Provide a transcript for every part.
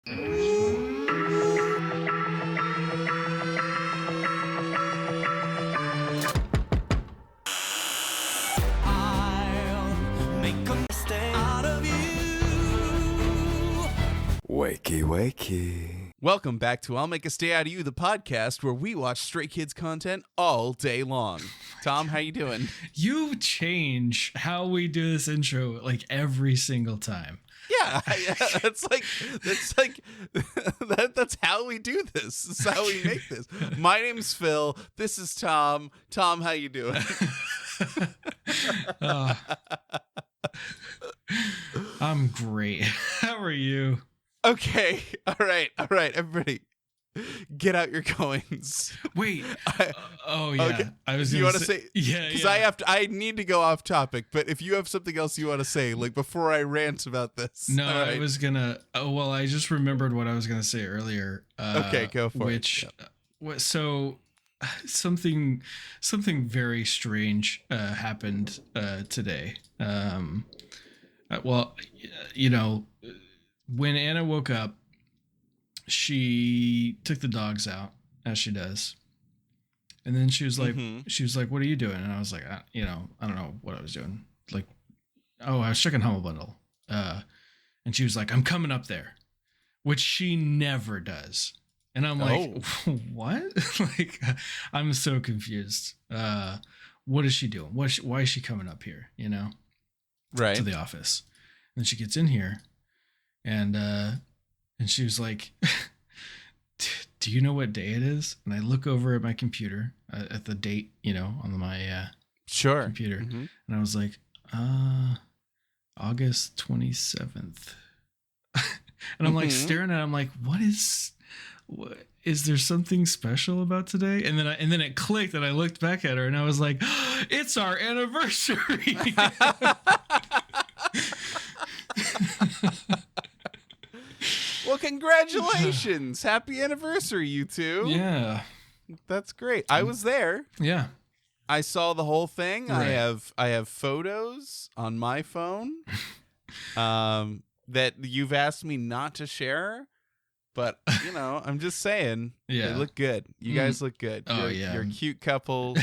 Wakey, wakey. Welcome back to I'll Make a Stay Out of You, the podcast where we watch Stray Kids content all day long. Tom, how you doing? You change how we do this intro like every single time. Yeah, that's how we do this. This is how we make this. My name's Phil. This is Tom. Tom, how you doing? I'm great. How are you? Okay. All right. Everybody, get out your coins. Wait. Yeah. Okay. I was. You want to say? Yeah. Because I need to go off topic. But if you have something else you want to say, like before I rant about this. No, right. I was gonna. Oh well, I just remembered what I was gonna say earlier. Okay, go for it. So something very strange happened today. Well, you know, when Anna woke up, she took the dogs out, as she does. And then she was like, what are you doing? And I was like, I don't know what I was doing. Like, oh, I was checking Humble Bundle. And she was like, I'm coming up there, which she never does. And I'm like, what? Like, I'm so confused. What is she doing? Why is she coming up here? You know? Right. To the office. And she gets in here and she was like, do you know what day it is? And I look over at my computer at the date, on my computer. Mm-hmm. And I was like, August 27th. And I'm like staring at it. I'm like, what is there something special about today? And then it clicked and I looked back at her and I was like, it's our anniversary. Well, congratulations. Happy anniversary, you two. Yeah. That's great. I was there. Yeah. I saw the whole thing. Right. I have photos on my phone that you've asked me not to share, but I'm just saying, they look good. You guys look good. You're a cute couple.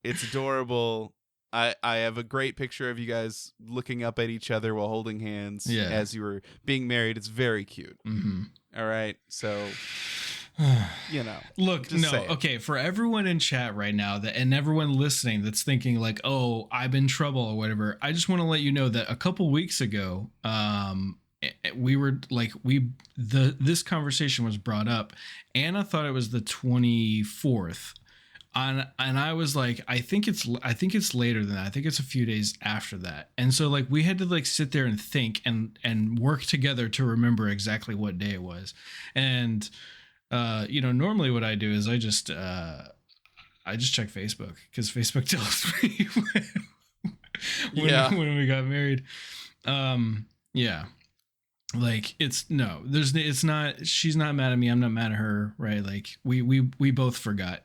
It's adorable. I have a great picture of you guys looking up at each other while holding hands as you were being married. It's very cute. Mm-hmm. All right. So, Look, saying. Okay. For everyone in chat right now and everyone listening that's thinking like, oh, I'm in trouble or whatever. I just want to let you know that a couple weeks ago, we were like, this conversation was brought up. Anna thought it was the 24th. And I was like, I think it's later than that. I think it's a few days after that. And so like we had to like sit there and think and work together to remember exactly what day it was. And normally what I do is I just check Facebook because Facebook tells me when we got married. Like it's not, she's not mad at me. I'm not mad at her. Right. Like we both forgot.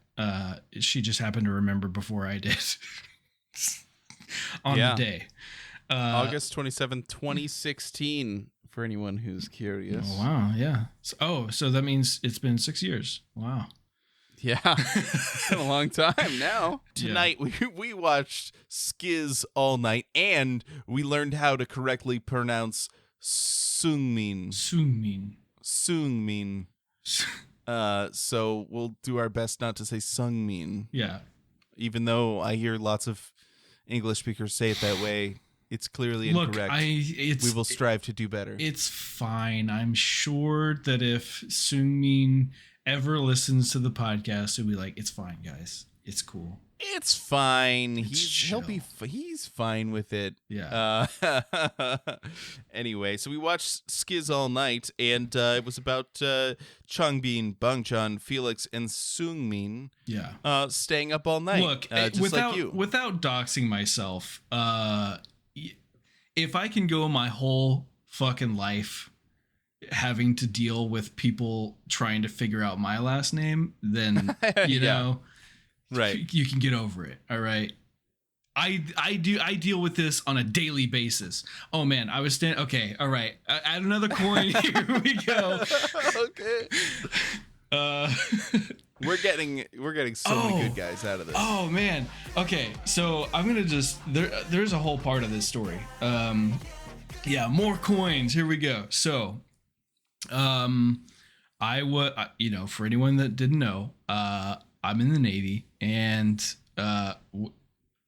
She just happened to remember before I did on the day. August 27th, 2016, for anyone who's curious. Oh, wow. Yeah. So that means it's been 6 years. Wow. Yeah. It's been a long time now. Tonight, we watched SKZ All Night, and we learned how to correctly pronounce Seungmin. So we'll do our best not to say Seungmin. Yeah. Even though I hear lots of English speakers say it that way, it's clearly incorrect. We will strive to do better. It's fine. I'm sure that if Seungmin ever listens to the podcast, he'll be like, it's fine, guys. It's cool. It's fine. He's fine with it. Yeah. Anyway, so we watched SKZ All Night, and it was about Changbin, Bangchan, Felix, and Seungmin. Yeah. Staying up all night. Look, just like you. Without doxing myself, if I can go my whole fucking life having to deal with people trying to figure out my last name, then you know. Right. You can get over it. All right. I deal with this on a daily basis. Oh man, I was standing. Okay, all right. Add another coin. Here we go. Okay. We're getting so many good guys out of this. Oh man. Okay, so I'm gonna just there's a whole part of this story. Yeah, more coins. Here we go. So, I was, for anyone that didn't know, I'm in the Navy, and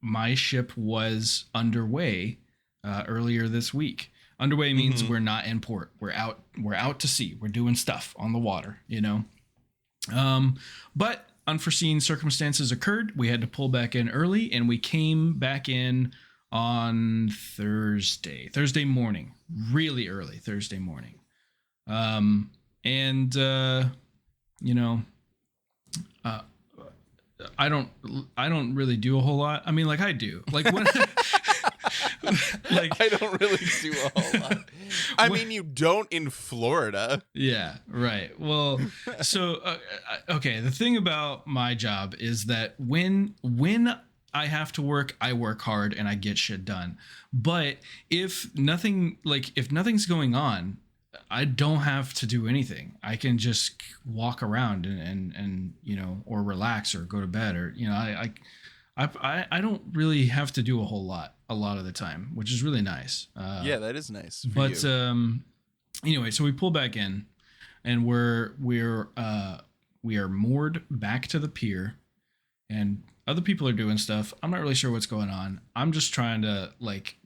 my ship was underway earlier this week. Underway means we're not in port. We're out to sea. We're doing stuff on the water, But unforeseen circumstances occurred. We had to pull back in early, and we came back in on Thursday morning, really early Thursday morning. I don't really do a whole lot. I mean, like I do, like when, like I don't really do a whole lot. I mean, you don't in Florida. Yeah, right. Well, so okay. The thing about my job is that when I have to work, I work hard and I get shit done. But if nothing's going on, I don't have to do anything. I can just walk around and or relax or go to bed, or I don't really have to do a whole lot a lot of the time, which is really nice. Yeah, that is nice. But anyway, so we pull back in, and we are moored back to the pier, and other people are doing stuff. I'm not really sure what's going on. I'm just trying to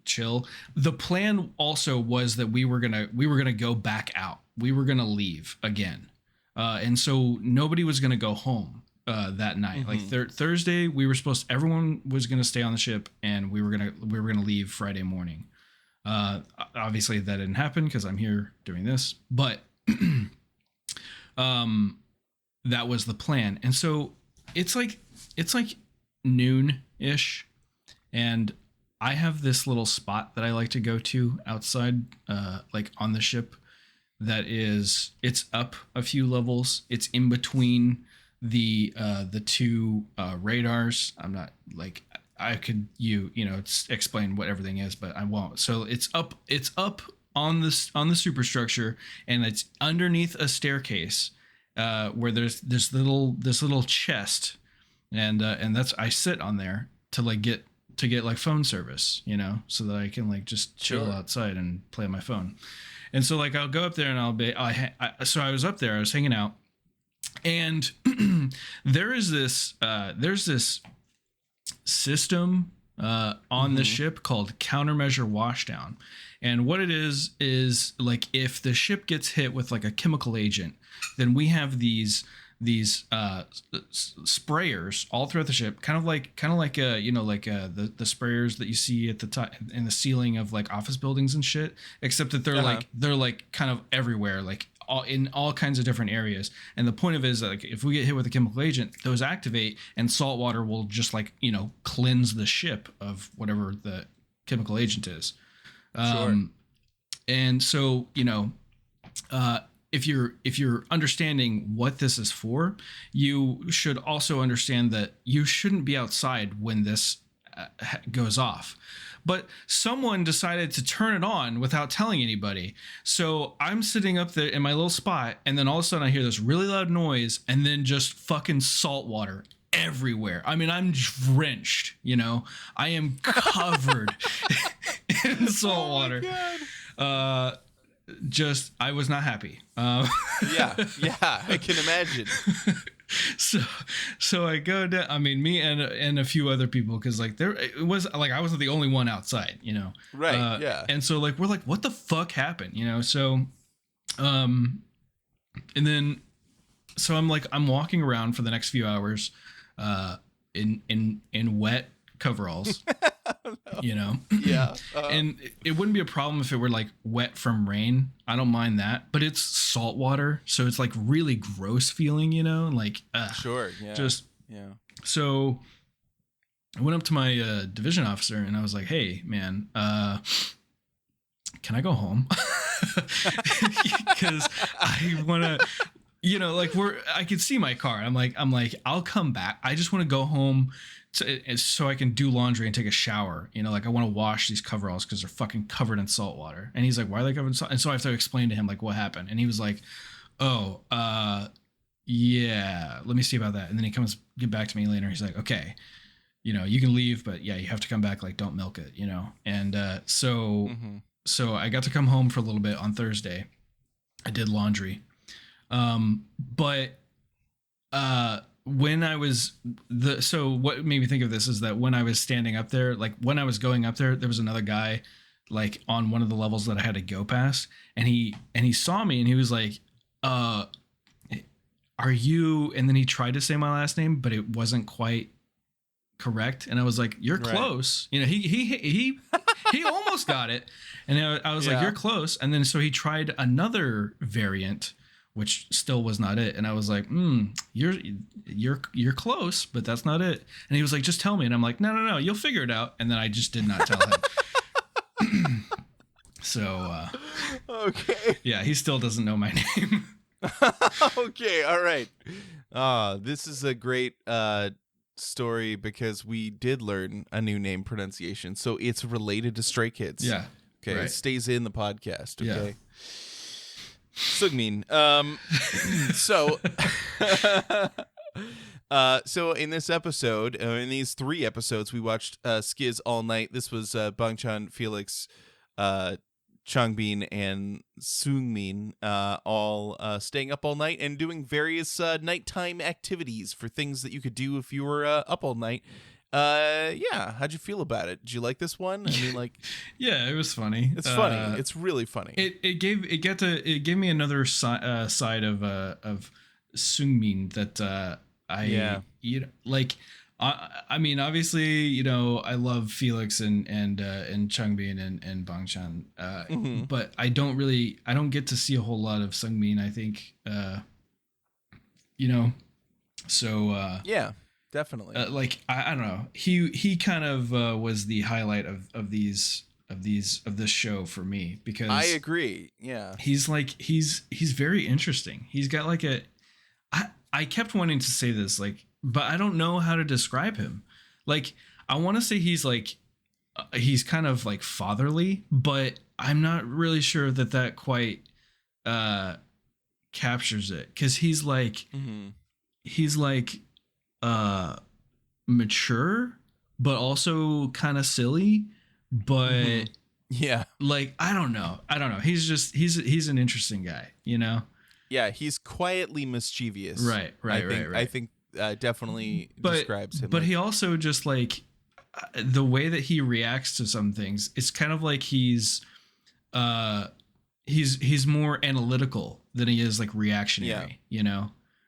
chill. The plan also was that we were gonna go back out. We were gonna leave again, and so nobody was gonna go home that night. Thursday, everyone was gonna stay on the ship, and we were gonna leave Friday morning. Obviously that didn't happen because I'm here doing this, but that was the plan. And so it's like noon-ish, and I have this little spot that I like to go to outside, on the ship, it's up a few levels. It's in between the two radars. I'm not I could explain what everything is, but I won't. So it's up on the superstructure, and it's underneath a staircase where there's this little chest. And that's, I sit on there to get phone service, so that I can just chill outside and play on my phone. And so I'll go up there and so I was up there, I was hanging out, and there's this system on the ship called countermeasure washdown. And what it is if the ship gets hit with a chemical agent, then we have these sprayers all throughout the ship, kind of like the sprayers that you see at the top in the ceiling of office buildings and shit, except that they're kind of everywhere, in all kinds of different areas. And the point of it is that if we get hit with a chemical agent, those activate, and salt water will just cleanse the ship of whatever the chemical agent is. And so if you're understanding what this is for, you should also understand that you shouldn't be outside when this goes off. But someone decided to turn it on without telling anybody. So I'm sitting up there in my little spot, and then all of a sudden I hear this really loud noise, and then just fucking salt water everywhere. I mean, I'm drenched, I am covered in salt water. I was not happy. Yeah, I can imagine. So I go down. I mean, me and a few other people, because it was I wasn't the only one outside, Right. Yeah. And so we're what the fuck happened, So, and then so I'm walking around for the next few hours, in wet coveralls. Yeah. And it wouldn't be a problem if it were wet from rain. I don't mind that, but it's salt water, so it's really gross feeling, Sure. Yeah. Just yeah. So I went up to my division officer, and I was like, "Hey, man, can I go home? Because I want to." like I could see my car. I'm like, I'll come back. I just want to go home so I can do laundry and take a shower. Like I want to wash these coveralls because they're fucking covered in salt water. And he's like, why are they covered in salt? And so I have to explain to him like what happened. And he was like, oh, yeah, let me see about that. And then he get back to me later. He's like, okay, you can leave, but yeah, you have to come back. Like, don't milk it, And so I got to come home for a little bit on Thursday. I did laundry. But when I was so what made me think of this is that when I was standing up there, like when I was going up there, there was another guy like on one of the levels that I had to go past, and he saw me and he was like, are you, and then he tried to say my last name, but it wasn't quite correct. And I was like, you're close. He almost got it. And I was like, you're close. And then so he tried another variant, which still was not it. And I was like, you're close, but that's not it. And he was like, just tell me. And I'm like, no, you'll figure it out. And then I just did not tell him. So, okay. Yeah, he still doesn't know my name. Okay. All right. This is a great, story because we did learn a new name pronunciation. So it's related to Stray Kids. Yeah. Okay. Right. It stays in the podcast. Okay. Yeah. Sungmin. So in this episode, in these 3 episodes, we watched SKZ All Night. This was Bangchan, Felix, Changbin, and Sungmin all staying up all night and doing various nighttime activities for things that you could do if you were up all night. Yeah, how'd you feel about it? Did you like this one? I mean, like, yeah, it was funny. It's funny. It's really funny. It gave me another side of Sungmin that I mean, obviously, I love Felix and Changbin and Bangchan, but I don't get to see a whole lot of Sungmin. I think, so yeah. Definitely. I don't know. He kind of was the highlight of this show for me, because I agree. Yeah. He's very interesting. He's got like I kept wanting to say this, like, but I don't know how to describe him. Like, I want to say he's kind of like fatherly, but I'm not really sure that quite captures it, because he's like mature, but also kind of silly, but yeah, like I don't know. He's an interesting guy, Yeah, he's quietly mischievous. Right. I think definitely describes him. But he also just like the way that he reacts to some things. It's kind of like he's more analytical than he is like reactionary.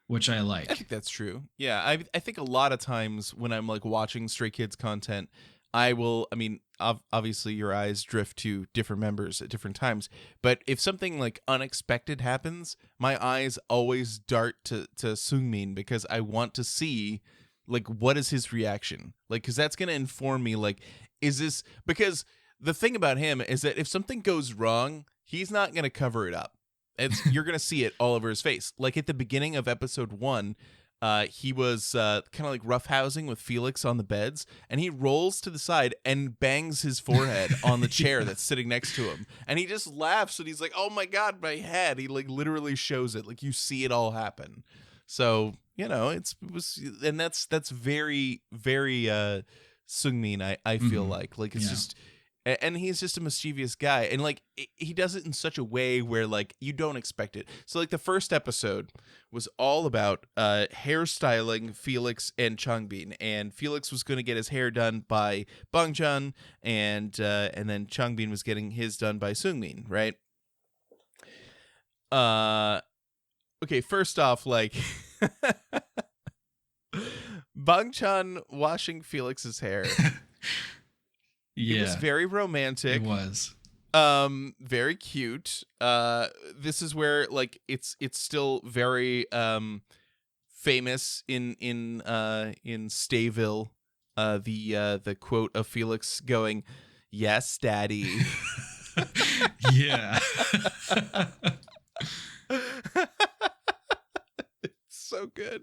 Which I like. I think that's true. Yeah, I think a lot of times when I'm like watching Stray Kids content, obviously your eyes drift to different members at different times, but if something like unexpected happens, my eyes always dart to Sungmin, because I want to see like what is his reaction, like, because that's going to inform me, like, is this, because the thing about him is that if something goes wrong, he's not going to cover it up. You're going to see it all over his face. Like at the beginning of episode 1, he was kind of like roughhousing with Felix on the beds, and he rolls to the side and bangs his forehead on the chair that's sitting next to him. And he just laughs, and he's like, oh my God, my head. He like literally shows it. Like you see it all happen. So, and that's very, very Sungmin, I feel like it's just, and he's just a mischievous guy, and like he does it in such a way where like you don't expect it. So like the first episode was all about hairstyling Felix and Changbin, and Felix was going to get his hair done by Bangchan, and then Changbin was getting his done by Sungmin, right? Okay, first off, like Bangchan washing Felix's hair. Yeah, it was very romantic. It was very cute. This is where like it's still very famous in Stayville. The quote of Felix going, "Yes, Daddy." Yeah. so good.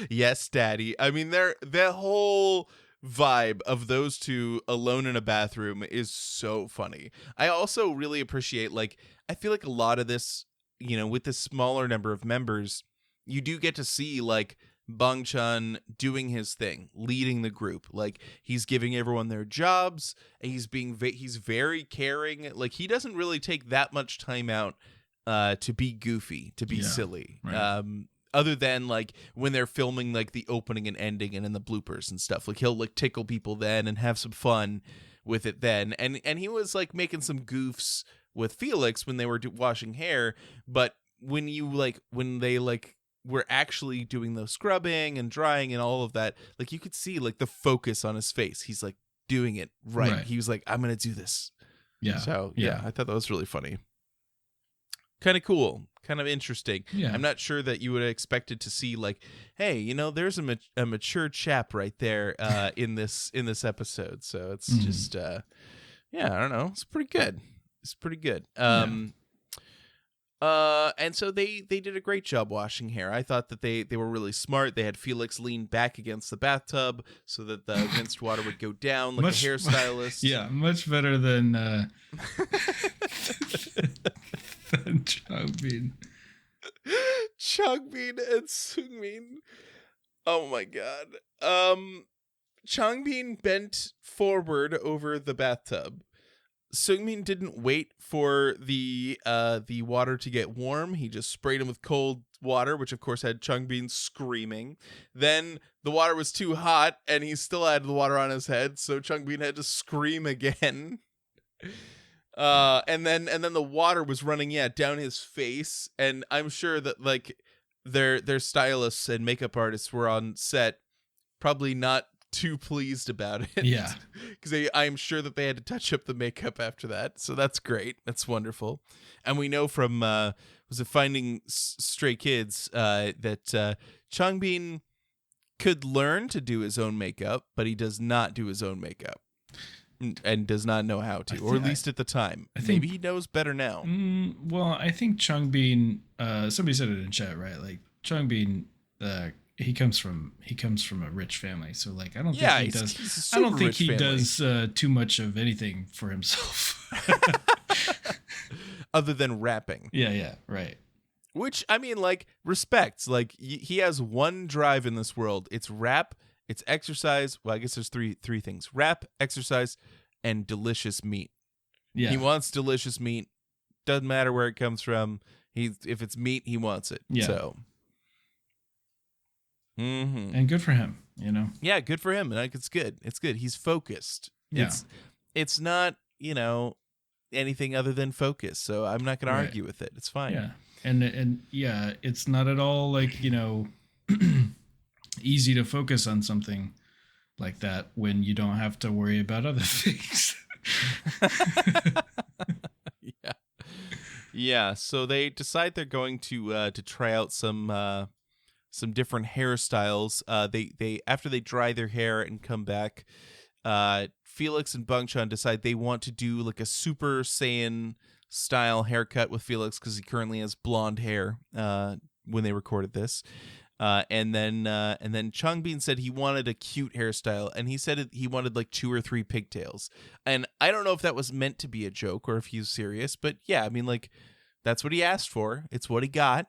Yes, Daddy. I mean, the whole vibe of those two alone in a bathroom is so funny. I also really appreciate, like, I feel like a lot of this, you know, with the smaller number of members, you do get to see, like, Bang Chun doing his thing, leading the group. Like, he's giving everyone their jobs, and he's very caring. Like, he doesn't really take that much time out to be goofy, to be silly. Right. Other than, like, when they're filming, like, the opening and ending and in the bloopers and stuff. Like, he'll, like, tickle people then and have some fun with it then. And he was, like, making some goofs with Felix when they were washing hair. But when they, like, were actually doing the scrubbing and drying and all of that, like, you could see, like, the focus on his face. He's, like, doing it right. He was like, I'm going to do this. Yeah. So, yeah, I thought that was really funny. Kind of cool. Kind of interesting. Yeah. I'm not sure that you would have expected to see, like, hey, you know, there's a mature chap right there in this episode. So it's just, I don't know. It's pretty good. And so they did a great job washing hair. I thought that they were really smart. They had Felix lean back against the bathtub so that the rinsed water would go down like a hairstylist. Yeah, much better than Changbin. Changbin and Seungmin. Oh my god. Changbin bent forward over the bathtub. Seungmin didn't wait for the water to get warm. He just sprayed him with cold water, which of course had Changbin screaming. Then the water was too hot, and he still had the water on his head, so Changbin had to scream again. And then the water was running down his face, and I'm sure that, like, their stylists and makeup artists were on set probably not too pleased about it. Yeah. Because I'm sure that they had to touch up the makeup after that. So that's great. That's wonderful. And we know from, was it Finding Stray Kids, that Changbin could learn to do his own makeup, but he does not do his own makeup. And does not know how to, or at least at the time. Maybe he knows better now. Well, I think Changbin, somebody said it in chat, right? Like, Changbin, he comes from a rich family, so, like, I don't think he does. I don't think he does too much of anything for himself, other than rapping. Yeah, right. Which, I mean, like, respects. Like, he has one drive in this world. It's rap. It's exercise. Well, I guess there's three things: rap, exercise, and delicious meat. Yeah, he wants delicious meat. Doesn't matter where it comes from. If it's meat, he wants it. Yeah. So. Mm-hmm. And good for him, you know. Yeah, good for him. Like, it's good. It's good. He's focused. Yeah. It's not, you know, anything other than focus. So I'm not going to argue with it. It's fine. Yeah, and yeah, it's not at all, like, you know, easy to focus on something like that when you don't have to worry about other things. Yeah. So they decide they're going to try out some different hairstyles. They after they dry their hair and come back, Felix and Bang Chun decide they want to do, like, a Super Saiyan style haircut with Felix because he currently has blonde hair when they recorded this. And then Changbin said he wanted a cute hairstyle, and he said he wanted, like, 2 or 3 pigtails. And I don't know if that was meant to be a joke or if he was serious, but yeah, I mean, like, that's what he asked for. It's what he got.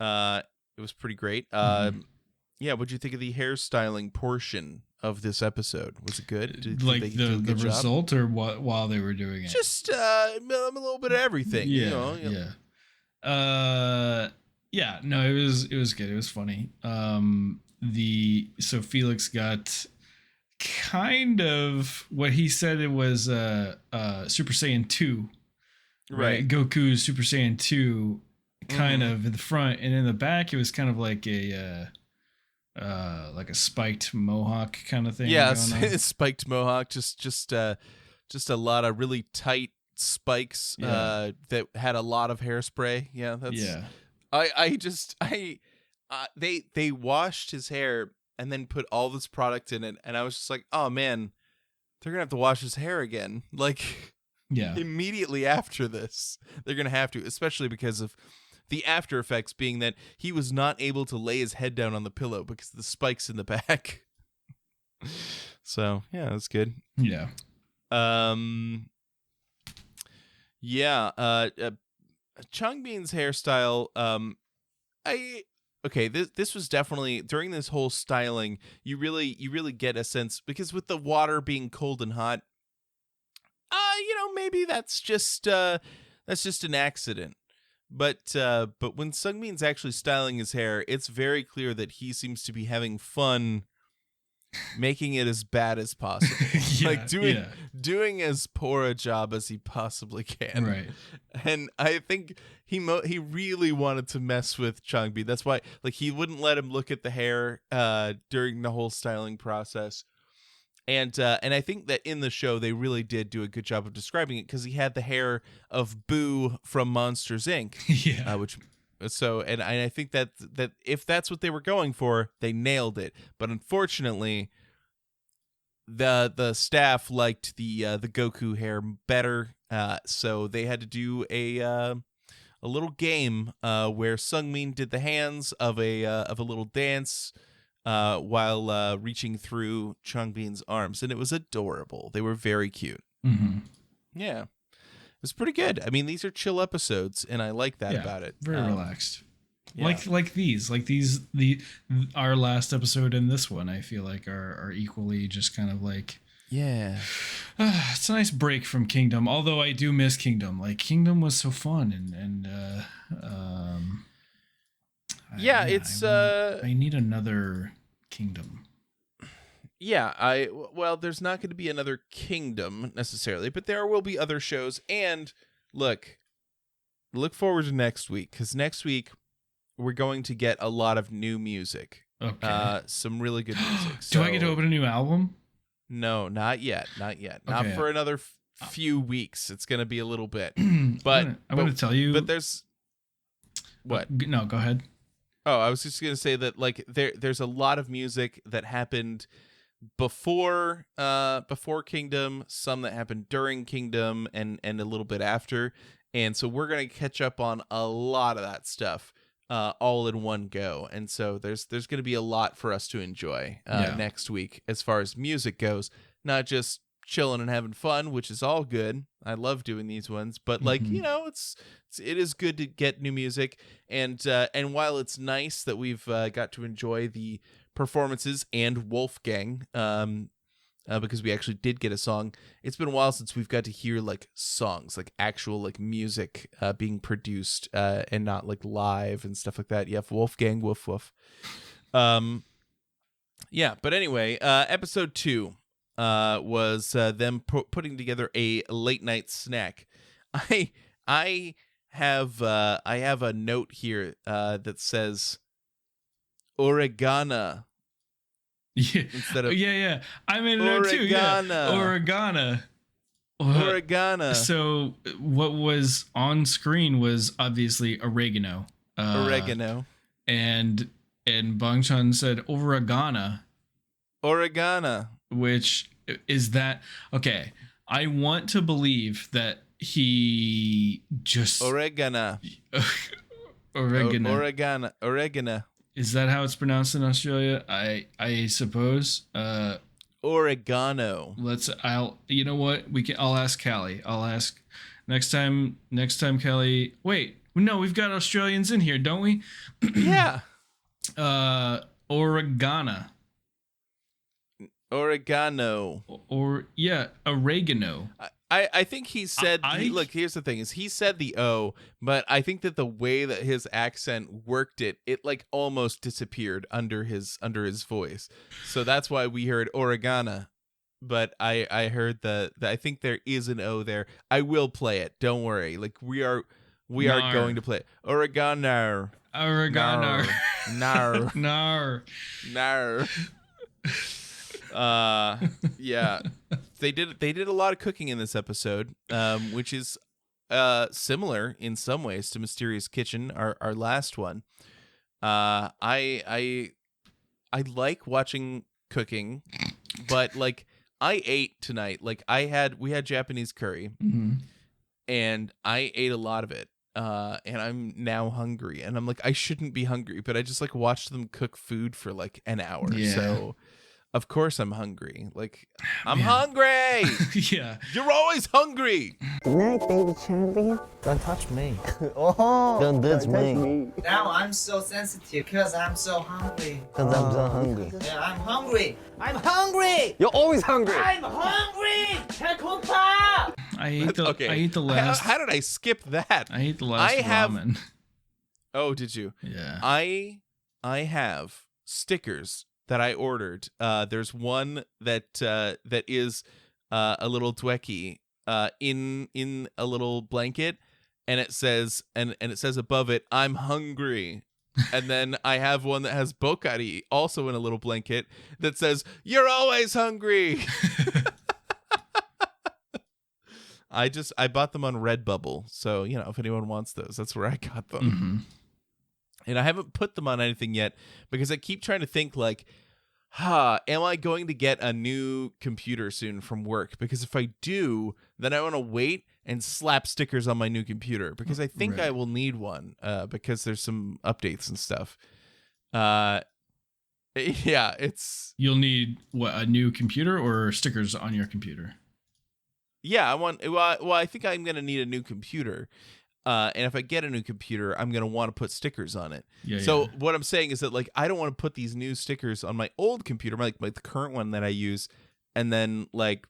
It was pretty great. Yeah, what'd you think of the hairstyling portion of this episode? Was it good? Did the result, or what while they were doing it? Just a little bit of everything. Yeah, you know? Yeah. No, it was good. It was funny. So Felix got kind of what he said it was Super Saiyan 2. Right. Goku's Super Saiyan 2 kind of in the front, and in the back it was kind of like a spiked mohawk kind of thing. Yeah, spiked mohawk, just a lot of really tight spikes that had a lot of hairspray. Yeah, that's they washed his hair and then put all this product in it, and I was just like, oh man, they're gonna have to wash his hair again. Like, immediately after this, they're gonna have to, especially because of the after effects being that he was not able to lay his head down on the pillow because of the spikes in the back. So yeah, that's good. Yeah. Changbin's hairstyle, this was definitely during this whole styling, you really get a sense, because with the water being cold and hot, maybe that's just an accident. But when Sungbin's actually styling his hair, it's very clear that he seems to be having fun making it as bad as possible. Doing as poor a job as he possibly can. Right. And I think he really wanted to mess with Changbin. That's why he wouldn't let him look at the hair during the whole styling process. And I think that in the show they really did do a good job of describing it, because he had the hair of Boo from Monsters Inc. Yeah. And I think that if that's what they were going for, they nailed it. But unfortunately, the staff liked the Goku hair better, so they had to do a little game where Sungbin did the hands of a little dance while reaching through Changbin's arms, and it was adorable. They were very cute. Mm-hmm. Yeah. It was pretty good. I mean, these are chill episodes, and I like that about it. Very relaxed. Yeah. Our last episode and this one, I feel like are equally just kind of like, yeah. It's a nice break from Kingdom. Although I do miss Kingdom. Like, Kingdom was so fun, I need another Kingdom. Yeah, there's not going to be another Kingdom necessarily, but there will be other shows. And look forward to next week, because next week we're going to get a lot of new music. Okay. Some really good music. Do I get to open a new album? No, not yet. Okay. Not for another few weeks. It's going to be a little bit. But I'm going to tell you. But there's what? No, go ahead. Oh, I was just going to say that there's a lot of music that happened before Kingdom, some that happened during Kingdom, and a little bit after. And so we're going to catch up on a lot of that stuff all in one go. And so there's going to be a lot for us to enjoy next week as far as music goes, not just chilling and having fun, which is all good. I love doing these ones, but it is good to get new music. And while it's nice that we've got to enjoy the performances and Wolfgang, because we actually did get a song, it's been a while since we've got to hear songs, actual music being produced and not live and stuff like that. Yeah, Wolfgang, woof woof. But anyway, episode 2 was them putting together a late night snack. I have a note here that says oregano. Yeah. Instead of I made a note too. Yeah. Oregano. So what was on screen was obviously oregano. And Bang Chan said oregano. Which is that okay? I want to believe that he just oregano. Is that how it's pronounced in Australia? I suppose. Oregano. You know what? I'll ask Callie. I'll ask next time Callie. Wait, no, we've got Australians in here, don't we? Yeah. Oregano. Oregano. Oregano. I think he said look, here's the thing, is he said the O, but I think that the way that his accent worked it almost disappeared under his voice. So that's why we heard oregano. But I heard that I think there is an O there. I will play it. Don't worry. We are going to play it. Oregano. Nar. Yeah, they did a lot of cooking in this episode, which is similar in some ways to Mysterious Kitchen, our last one. I like watching cooking, but I ate tonight. We had Japanese curry, mm-hmm. and I ate a lot of it. and I'm now hungry, and I'm like, I shouldn't be hungry, but I just like watched them cook food for like an hour. Yeah. So of course I'm hungry. Like, I'm hungry. Yeah. You're always hungry. Good night, baby champion. Don't touch me. Oh, Don't touch me. Now I'm so sensitive because I'm so hungry. Because I'm so hungry. Yeah, I'm hungry. I'm hungry. You're always hungry. I'm hungry. 배고파. I ate the last. How did I skip that? I ate the last ramen. Oh, did you? Yeah. I have stickers that I ordered. There's one that is a little dweki in a little blanket, and it says above it, I'm hungry. And then I have one that has bokari also in a little blanket that says, you're always hungry. I bought them on Redbubble, so if anyone wants those, that's where I got them. Mm-hmm. And I haven't put them on anything yet because I keep trying to think like, am I going to get a new computer soon from work? Because if I do, then I want to wait and slap stickers on my new computer because I think I will need one because there's some updates and stuff. Yeah, You'll need a new computer or stickers on your computer? Yeah, I think I'm going to need a new computer. And if I get a new computer, I'm going to want to put stickers on it. So what I'm saying is that like I don't want to put these new stickers on my old computer, like the current one that I use, and then like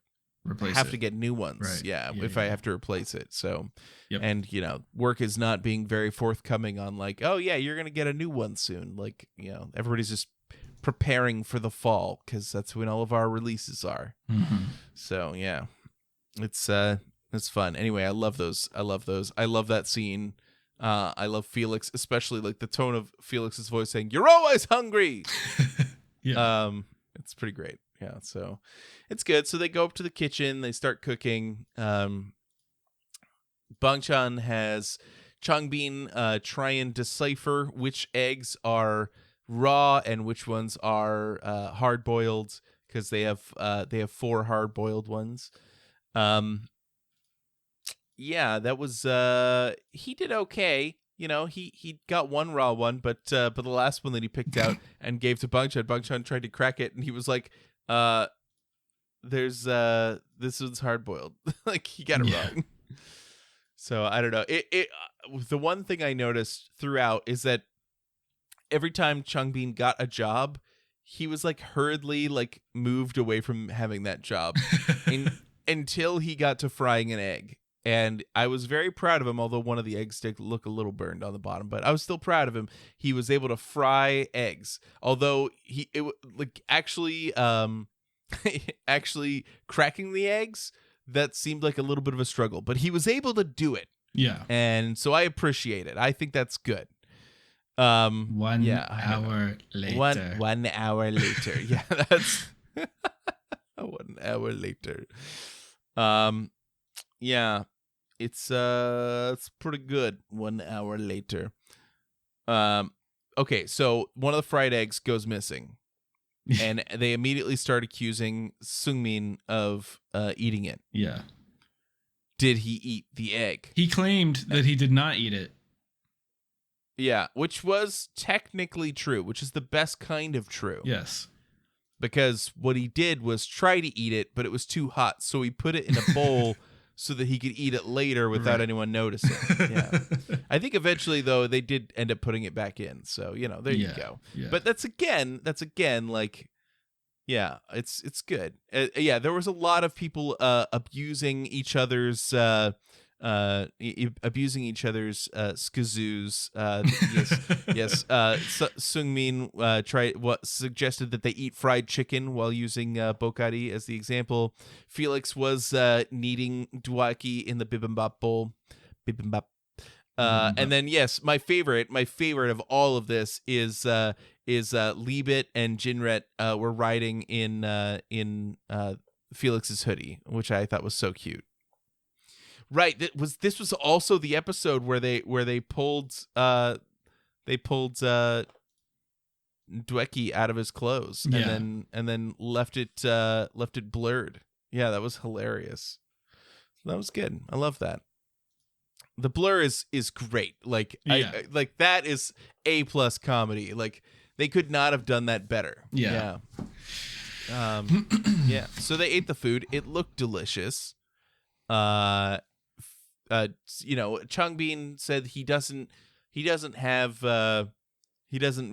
to get new ones. Right. Yeah, if I have to replace it. So, yep. And work is not being very forthcoming on like, oh yeah, you're going to get a new one soon. Like, everybody's just preparing for the fall because that's when all of our releases are. Mm-hmm. So yeah, it's fun. Anyway, I love those. I love that scene. I love Felix, especially like the tone of Felix's voice saying, "You're always hungry." Yeah. It's pretty great. Yeah. So it's good. So they go up to the kitchen. They start cooking. Bangchan has Changbin try and decipher which eggs are raw and which ones are hard boiled because they have 4 hard boiled ones. Yeah, that was he did okay. He got one raw one, but the last one that he picked out and gave to Bangchan tried to crack it, and he was like, "There's this one's hard boiled." Like he got it wrong. So I don't know. It the one thing I noticed throughout is that every time Changbin got a job, he was like hurriedly like moved away from having that job until he got to frying an egg. And I was very proud of him, although one of the eggs did look a little burned on the bottom. But I was still proud of him. He was able to fry eggs, although actually cracking the eggs, that seemed like a little bit of a struggle. But he was able to do it. Yeah. And so I appreciate it. I think that's good. 1 hour later. 1 hour later. Yeah, that's 1 hour later. Yeah, it's pretty good. 1 hour later. Okay, so one of the fried eggs goes missing, and they immediately start accusing Seungmin of eating it. Yeah. Did he eat the egg? He claimed that he did not eat it. Yeah, which was technically true, which is the best kind of true. Yes. Because what he did was try to eat it, but it was too hot, so he put it in a bowl so that he could eat it later without anyone noticing. Yeah. I think eventually, though, they did end up putting it back in. So, there you go. Yeah. But that's again like, yeah, it's good. Yeah, there was a lot of people abusing each other's SKZoos. Yes. Seungmin suggested that they eat fried chicken while using bokari as the example. Felix was kneading dwaki in the bibimbap bowl. Bibimbap. And then yes, my favorite of all of this is Liebit and Jinret were riding in Felix's hoodie, which I thought was so cute. Right, this was also the episode where they pulled Dweki out of his clothes and then left it blurred. Yeah, that was hilarious. That was good. I love that. The Blur is great. Like I like that is A+ comedy. Like they could not have done that better. Yeah. Yeah. So they ate the food. It looked delicious. Changbin said he doesn't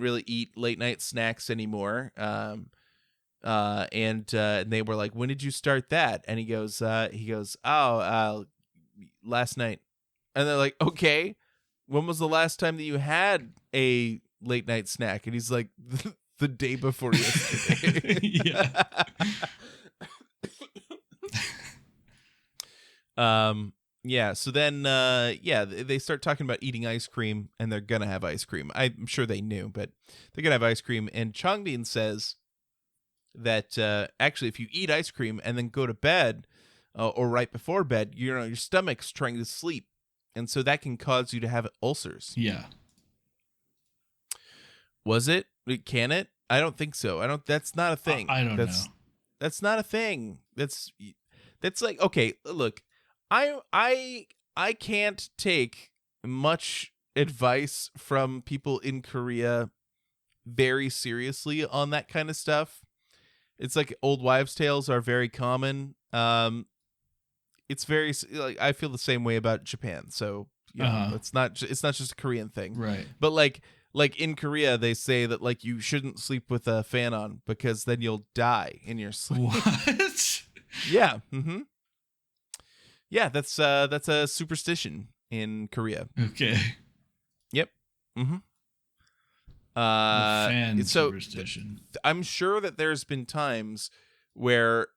really eat late night snacks anymore. And they were like, when did you start that? And he goes, last night. And they're like, okay, when was the last time that you had a late night snack? And he's like, the day before yesterday. Yeah. Yeah. So then, they start talking about eating ice cream, and they're gonna have ice cream. I'm sure they knew, but they're gonna have ice cream. And Changbin says that actually, if you eat ice cream and then go to bed, or right before bed, your stomach's trying to sleep, and so that can cause you to have ulcers. Yeah. Was it? Can it? I don't think so. That's not a thing. I don't know. That's not a thing. That's like, okay, look, I can't take much advice from people in Korea very seriously on that kind of stuff. It's like old wives' tales are very common. It's very like I feel the same way about Japan. So it's not just a Korean thing, right? But like in Korea, they say that like you shouldn't sleep with a fan on because then you'll die in your sleep. What? Yeah. Mm-hmm. Yeah, that's a superstition in Korea. Okay. Yep. Mm-hmm. Fan superstition. I'm sure that there's been times where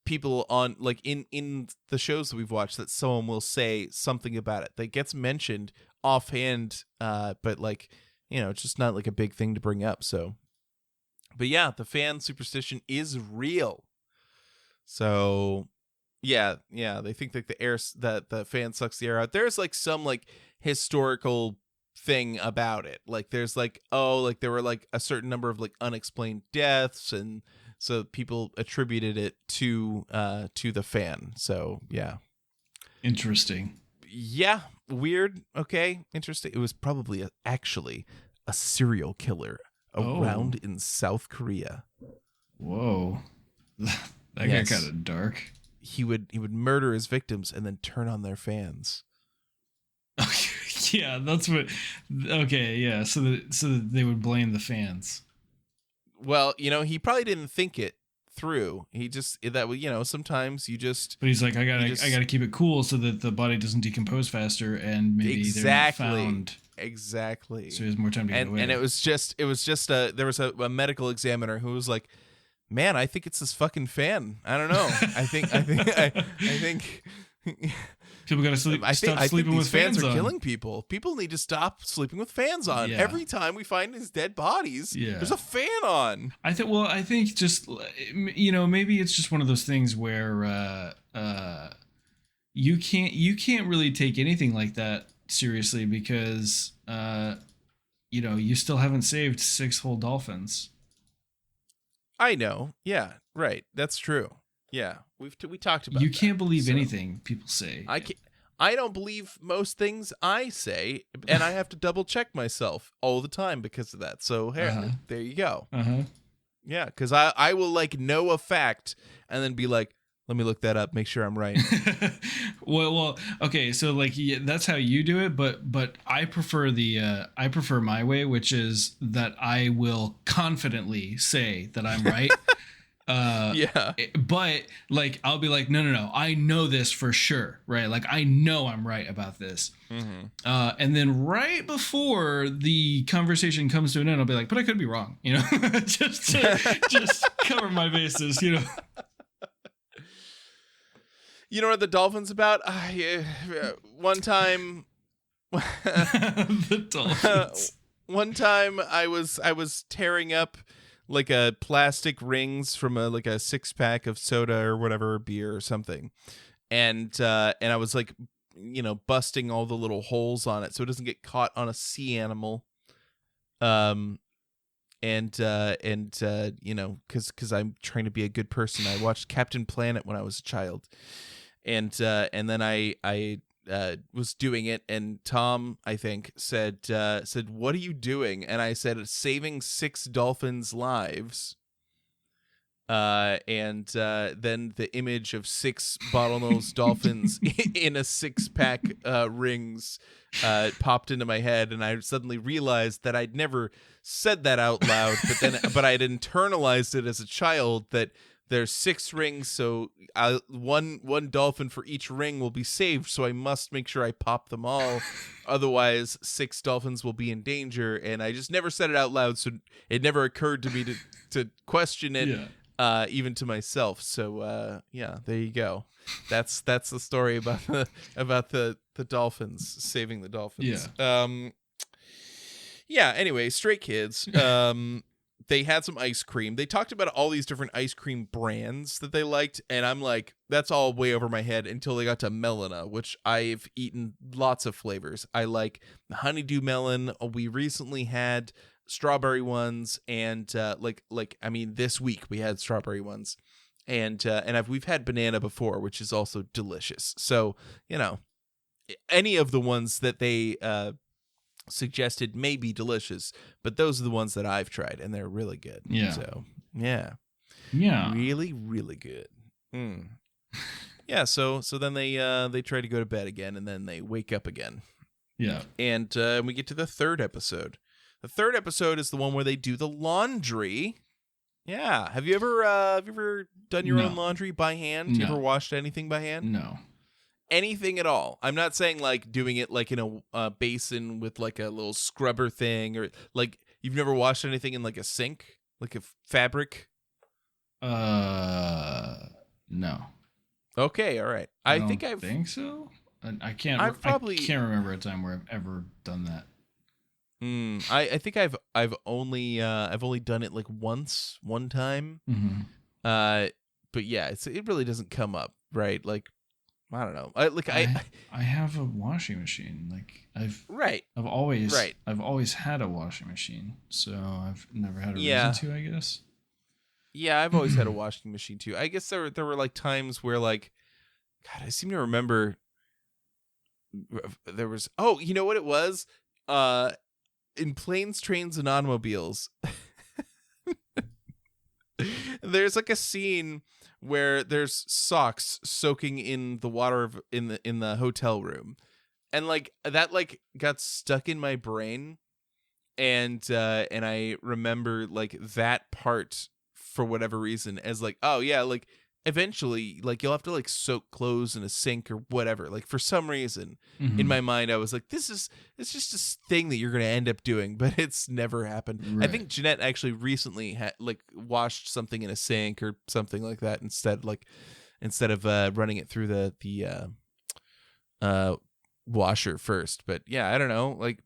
people on like in the shows that we've watched that someone will say something about it that gets mentioned offhand, but like, it's just not like a big thing to bring up. So, but yeah, the fan superstition is real. So yeah, they think that the fan sucks the air out. There's like some like historical thing about it. Like there's like, there were like a certain number of like unexplained deaths, and so people attributed it to the fan. So yeah. Interesting. Yeah. Weird. Okay. Interesting. It was probably actually a serial killer around in South Korea. Whoa. That got kind of dark. He would murder his victims and then turn on their fans. Yeah, that's what. Okay, yeah. So that they would blame the fans. Well, he probably didn't think it through. He just sometimes you just. But he's like, I gotta keep it cool so that the body doesn't decompose faster, and maybe they're not found. Exactly. So he has more time to get away. And it was just there was a medical examiner who was like, man, I think it's this fucking fan. I don't know. I think people gotta stop sleeping with fans are on. killing people. People need to stop sleeping with fans on. Yeah. Every time we find his dead bodies, there's a fan on. I think just maybe it's just one of those things where you can't really take anything like that seriously because you still haven't saved 6 whole dolphins. I know. Yeah, right. That's true. Yeah, we talked about. You can't believe anything people say. I don't believe most things I say, and I have to double check myself all the time because of that. So there you go. Yeah, because I will like know a fact and then be like, let me look that up, make sure I'm right. well, okay, so like that's how you do it, but I prefer I prefer my way, which is that I will confidently say that I'm right. But like I'll be like, no, I know this for sure, right? Like I know I'm right about this. And then right before the conversation comes to an end, I'll be like, but I could be wrong, just to cover my bases, You know what the dolphins about? One time, the dolphins. One time I was tearing up like a plastic rings from a 6-pack of soda or whatever, beer or something, and I was like, busting all the little holes on it so it doesn't get caught on a sea animal. Because I'm trying to be a good person, I watched Captain Planet when I was a child, and then I was doing it, and Tom, I think, said, "What are you doing?" And I said, "Saving 6 dolphins' lives." And then the image of 6 bottlenose dolphins in a 6-pack rings popped into my head, and I suddenly realized that I'd never said that out loud, but I'd internalized it as a child that there's 6 rings, so one dolphin for each ring will be saved, so I must make sure I pop them all. Otherwise, 6 dolphins will be in danger, and I just never said it out loud, so it never occurred to me to question it. Yeah. Even to myself. So yeah, there you go. That's the story about the dolphins, saving the dolphins. Yeah. Yeah, anyway, Stray Kids, they had some ice cream. They talked about all these different ice cream brands that they liked, and I'm like, that's all way over my head until they got to Melina, which I've eaten lots of flavors. I like the honeydew melon. We recently had strawberry ones, and this week we had strawberry ones, and we've had banana before, which is also delicious. So, any of the ones that they suggested may be delicious, but those are the ones that I've tried, and they're really good. Yeah. So yeah, really, really good. Yeah. So then they try to go to bed again, and then they wake up again. Yeah. And we get to the 3rd episode. The 3rd episode is the one where they do the laundry. Yeah. Have you ever done your own laundry by hand? No. You ever washed anything by hand? No. Anything at all? I'm not saying like doing it like in a basin with like a little scrubber thing, or like you've never washed anything in like a sink, like a fabric? No. Okay. All right. I think so. I can't remember a time where I've ever done that. I think I've only done it like one time. Mm-hmm. But yeah, it really doesn't come up, right? Like, I don't know. I have a washing machine. Like I've always had a washing machine, so I've never had a reason to, I guess. Yeah, I've always had a washing machine too. I guess there were like times where like, God, I seem to remember there was, you know what it was? In Planes, Trains, and Automobiles, there's like a scene where there's socks soaking in the water in the hotel room, and like that like got stuck in my brain, and I remember like that part for whatever reason as like, oh yeah, like eventually like you'll have to like soak clothes in a sink or whatever. Like for some reason in my mind I was like, it's just a thing that you're gonna end up doing, but it's never happened. Right. I think Jeanette actually recently had like washed something in a sink or something like that instead of running it through the washer first. But yeah, I don't know, like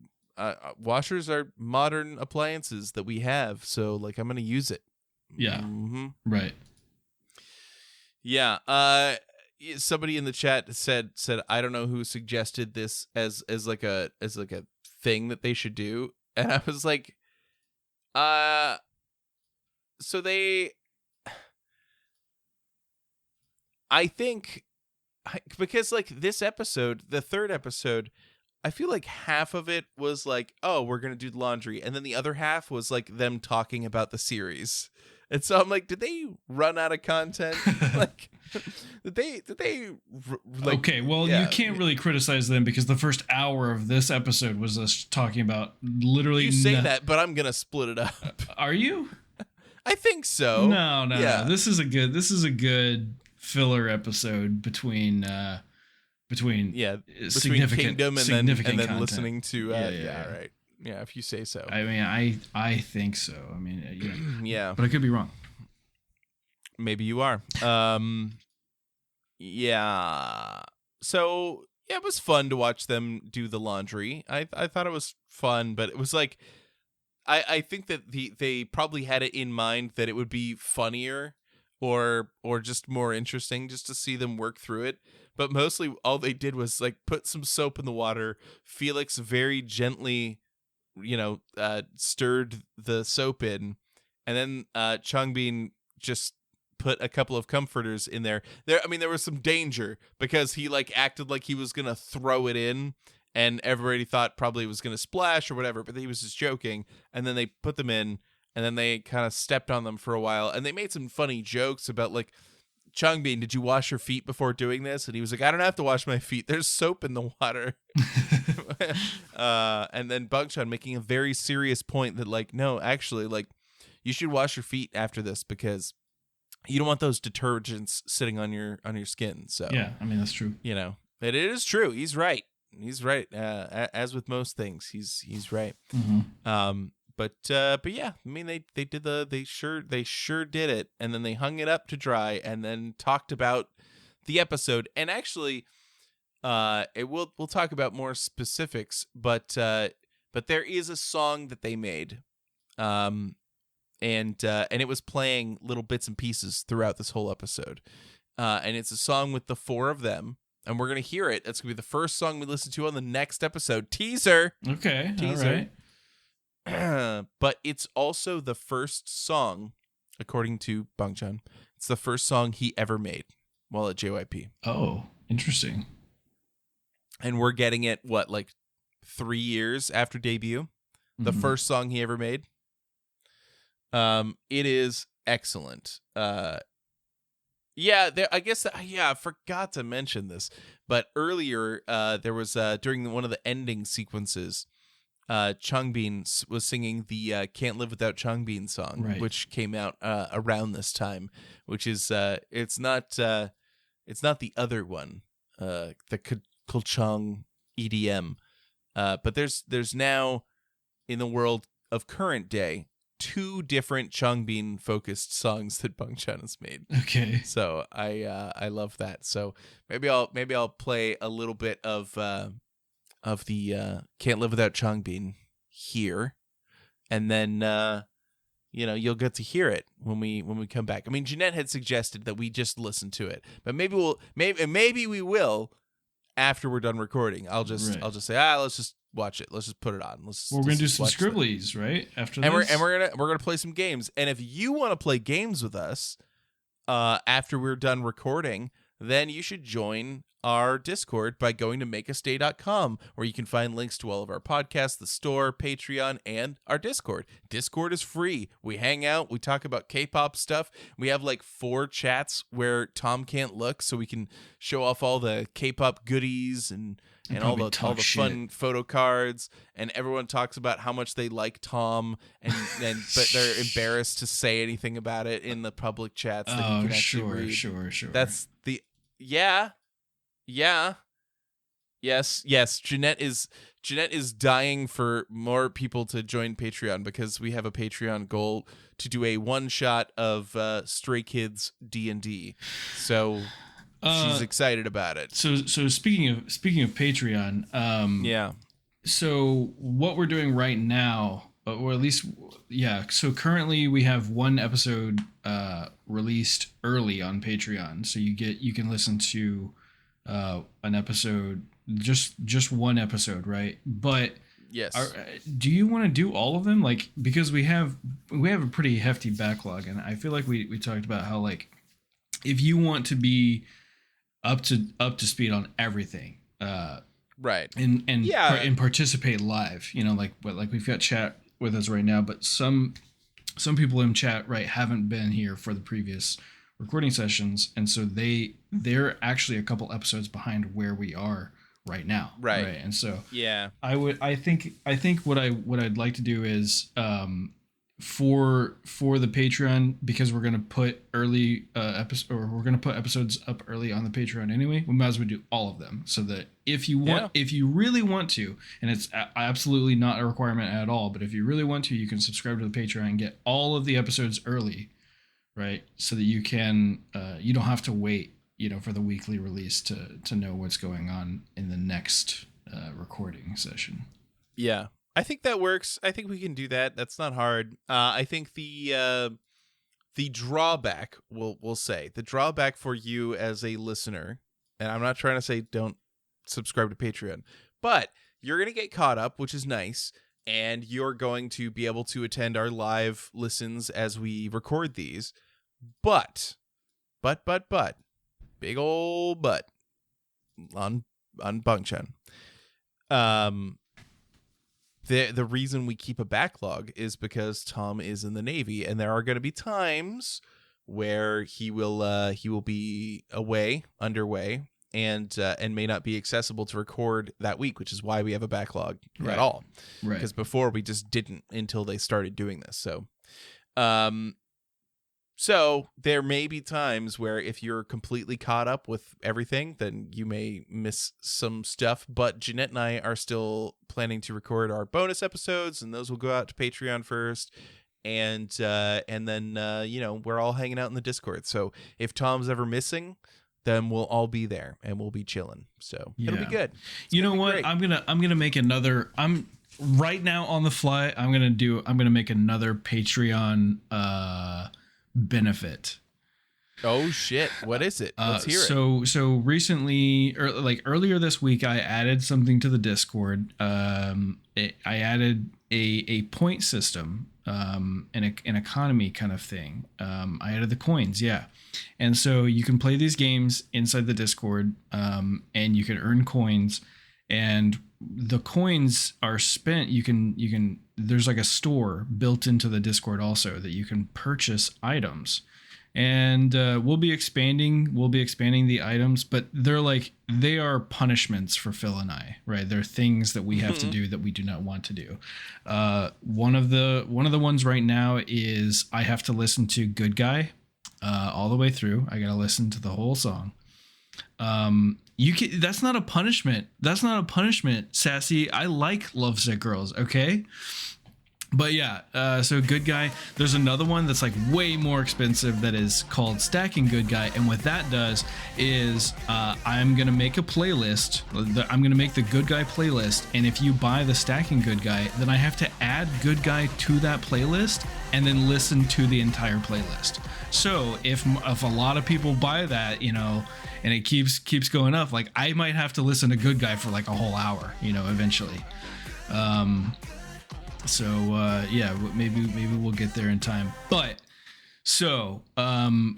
washers are modern appliances that we have, so like I'm gonna use it. Yeah. Mm-hmm. Right. Yeah. Somebody in the chat said I don't know who suggested this as like a thing that they should do, and I was like, so I think because like this episode, the 3rd episode, I feel like half of it was like, oh, we're gonna do laundry, and then the other half was like them talking about the series. And so I'm like, did they run out of content? Like, did they like? Okay, well, you can't really criticize them because the first hour of this episode was us talking about literally. You say that, but I'm gonna split it up. Are you? I think so. No. This is a good filler episode between significant Kingdom and then content. Listening to right. Yeah, if you say so. I mean, I think so. I mean, yeah. But I could be wrong. Maybe you are. Yeah. So, yeah, it was fun to watch them do the laundry. I thought it was fun, but it was like I think that they probably had it in mind that it would be funnier or just more interesting just to see them work through it. But mostly all they did was like put some soap in the water. Felix very gently stirred the soap in, and then Changbin just put a couple of comforters in there. There was some danger because he like acted like he was gonna throw it in, and everybody thought probably it was gonna splash or whatever, but he was just joking. And then they put them in, and then they kind of stepped on them for a while, and they made some funny jokes about like, Changbin, did you wash your feet before doing this? And he was like, I don't have to wash my feet. There's soap in the water. And then Bangchan making a very serious point that like, no, actually, like, you should wash your feet after this because you don't want those detergents sitting on your skin. So yeah, I mean, that's true. You know, it is true. He's right. He's right. As with most things, he's right. Mm-hmm. But yeah, I mean, they sure did it, and then they hung it up to dry, and then talked about the episode. And actually, we'll talk about more specifics, but there is a song that they made, and it was playing little bits and pieces throughout this whole episode, and it's a song with the four of them. And we're gonna hear it. That's gonna be the first song we listen to on the next episode. Teaser. Okay. Teaser. All right. But it's also the first song, according to Bangchan, it's the first song he ever made while at JYP. Oh, interesting. And we're getting it, what, like 3 years after debut? The first song he ever made. It is excellent. I forgot to mention this, but earlier there was during one of the ending sequences, Changbin was singing the "Can't Live Without Changbin" song, right, which came out around this time. Which is it's not the other one, the Kulchang EDM, but there's now in the world of current day 2 different Changbin focused songs that Bangchan has made. Okay. So I love that. So maybe I'll play a little bit of the Can't Live Without Changbin here, and then you'll get to hear it when we come back. I mean, Jeanette had suggested that we just listen to it, but maybe we will after we're done recording. I'll just say let's just watch it. Let's just put it on. We're gonna do some scribblies right after this, and we're gonna play some games. And if you want to play games with us after we're done recording, then you should join our Discord by going to makeastay.com, where you can find links to all of our podcasts, the store, Patreon, and our Discord. Discord is free. We hang out. We talk about K-pop stuff. We have like 4 chats where Tom can't look, so we can show off all the K-pop goodies and all the fun photo cards. And everyone talks about how much they like Tom, but they're embarrassed to say anything about it in the public chats that you can actually read. Sure. That's the Yes. Jeanette is dying for more people to join Patreon, because we have a Patreon goal to do a one-shot of Stray Kids D&D. So she's excited about it. So speaking of Patreon, so what we're doing right now, or at least so currently we have 1 episode released early on Patreon. So you can listen to an episode, just 1 episode, right? But yes, do you want to do all of them? Like, because we have a pretty hefty backlog, and I feel like we talked about how, like, if you want to be up to speed on everything, right, and participate live, like we've got chat with us right now, but some people in chat, right, haven't been here for the previous recording sessions, and so they're actually a couple episodes behind where we are right now, right? And so I think what I'd like to do is for the Patreon, because we're gonna put early episodes up early on the Patreon anyway, we might as well do all of them, so that if you really want to, and it's absolutely not a requirement at all, but if you really want to, you can subscribe to the Patreon and get all of the episodes early, right? So that you can you don't have to wait, for the weekly release to know what's going on in the next recording session. Yeah, I think that works. I think we can do that. That's not hard. I think the drawback, we'll say, the drawback for you as a listener, and I'm not trying to say don't subscribe to Patreon, but you're going to get caught up, which is nice, and you're going to be able to attend our live listens as we record these. But big old butt on Bangchan. The reason we keep a backlog is because Tom is in the Navy, and there are going to be times where he will be underway, and may not be accessible to record that week, which is why we have a backlog at all. Right. Because before we just didn't until they started doing this. So there may be times where if you're completely caught up with everything, then you may miss some stuff. But Jeanette and I are still planning to record our bonus episodes, and those will go out to Patreon first. And then we're all hanging out in the Discord. So if Tom's ever missing, then we'll all be there and we'll be chilling. So it'll be good. You know what? Great. I'm gonna make another. Right now on the fly. I'm gonna make another Patreon benefit. Oh shit, what is it? Let's hear it. So recently, or like earlier this week, I added something to the Discord. I added a point system, an economy kind of thing. I added the coins, and so you can play these games inside the Discord, and you can earn coins, and the coins are spent. You can there's like a store built into the Discord also that you can purchase items, and we'll be expanding the items, but they are punishments for Phil and I, right? They're things that we have to do that we do not want to do. One of the ones right now is I have to listen to Good Guy all the way through. I gotta listen to the whole song. That's not a punishment. That's not a punishment, Sassy. I like Lovesick Girls, okay? But so Good Guy. There's another one that's like way more expensive that is called Stacking Good Guy, and what that does is I'm gonna make a playlist. I'm gonna make the Good Guy playlist, and if you buy the Stacking Good Guy, then I have to add Good Guy to that playlist and then listen to the entire playlist. So if a lot of people buy that, and it keeps going up, like I might have to listen to Good Guy for like a whole hour, eventually. Maybe we'll get there in time. But so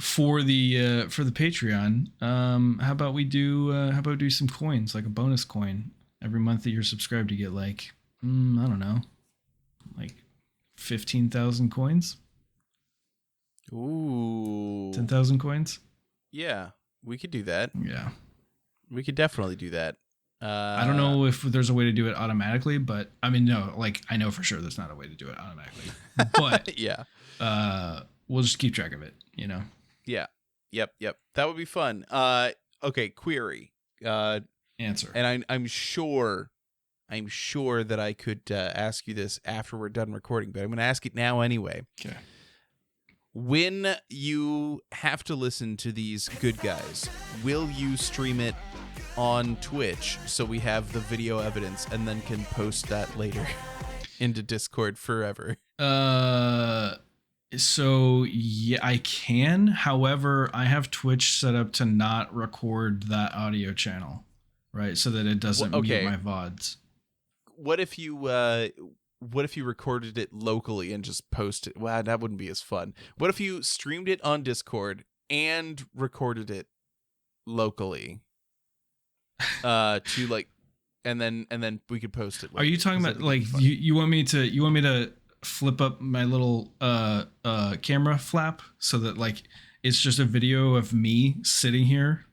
for the Patreon, how about we do some coins, like a bonus coin every month that you're subscribed to get like I don't know, like 15,000 coins. Ooh, 10,000 coins. Yeah, we could do that. Yeah, we could definitely do that. I don't know if there's a way to do it automatically, but I mean, no, like I know for sure there's not a way to do it automatically, but we'll just keep track of it, Yeah. Yep. That would be fun. Okay. Query. Answer. And I'm sure that I could ask you this after we're done recording, but I'm going to ask it now anyway. Okay. When you have to listen to these Good Guys, will you stream it on Twitch so we have the video evidence and then can post that later into Discord forever? So yeah, I can. However, I have Twitch set up to not record that audio channel, right? So that it doesn't mute my VODs. What if you recorded it locally and just posted? Well, that wouldn't be as fun. What if you streamed it on Discord and recorded it locally? To like, and then we could post it later. Are you talking about like you want me to flip up my little camera flap so that like it's just a video of me sitting here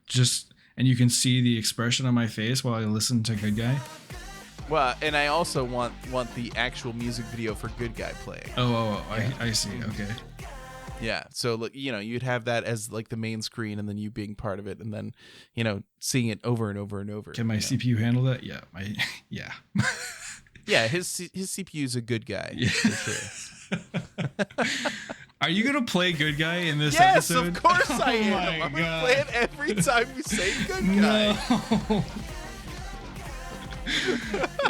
and you can see the expression on my face while I listen to Good Guy? Well, and I also want the actual music video for Good Guy playing. I see. Okay. Yeah, so you'd have that as like the main screen, and then you being part of it, and then seeing it over and over and over. Can my CPU handle that? Yeah, yeah. Yeah, his CPU is a Good Guy. Yeah. For sure. Are you gonna play Good Guy in this episode? Yes, of course I am. I'm gonna play it every time we say Good Guy.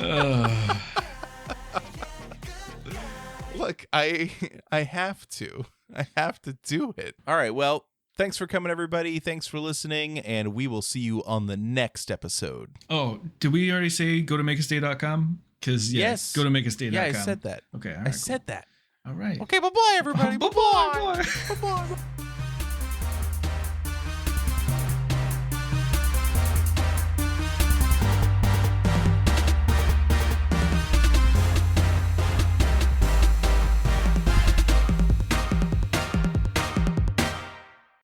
No. Look, I have to. I have to do it. All right, well, thanks for coming, everybody. Thanks for listening, and we will see you on the next episode. Oh, did we already say go to makeasday.com? Because yes, go to makeasday.com. Yeah, I said that. Okay, all right, I said that. All right. Okay, bye-bye, everybody. Bye-bye. Bye-bye.